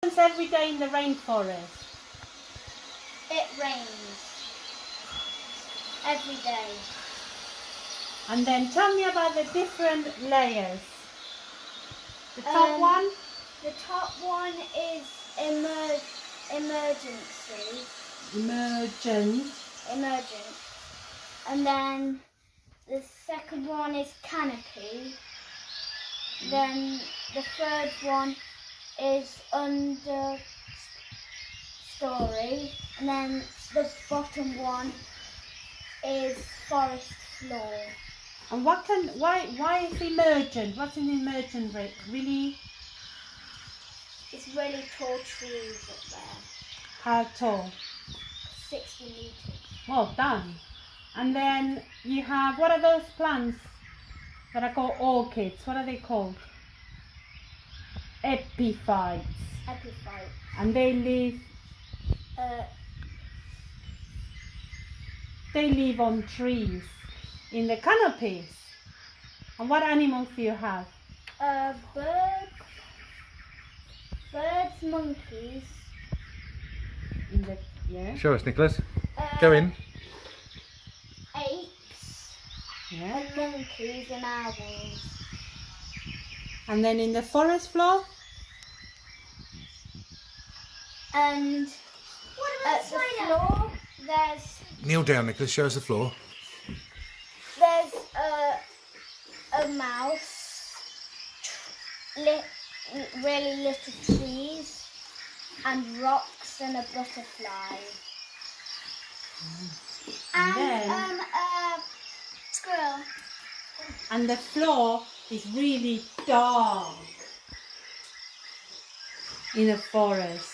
happens every day in the rainforest? It rains every day. And then tell me about the different layers. The top one? The top one is emergency. Emergent. And then the second one is canopy. Then the third one is understory. And then the bottom one is forest floor. And why is emergent? What's an emergent rate? Really? It's really tall trees up there. How tall? 60 meters. Well done. And then you have, what are those plants that are called orchids? What are they called? Epiphytes. Epiphyte. And they live on trees in the canopies. And what animals do you have? Birds, monkeys. Show us, Nicholas. Go in. Apes. Yeah. And monkeys and owls. And then in the forest floor? And at the floor, there's Kneel down, Nicholas. Show us the floor. a mouse, really little trees, and rocks, and a butterfly. And a squirrel. And the floor is really dark in the forest.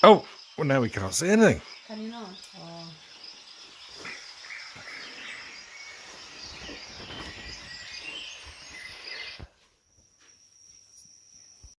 Oh, well now we can't see anything. Can you not? Oh.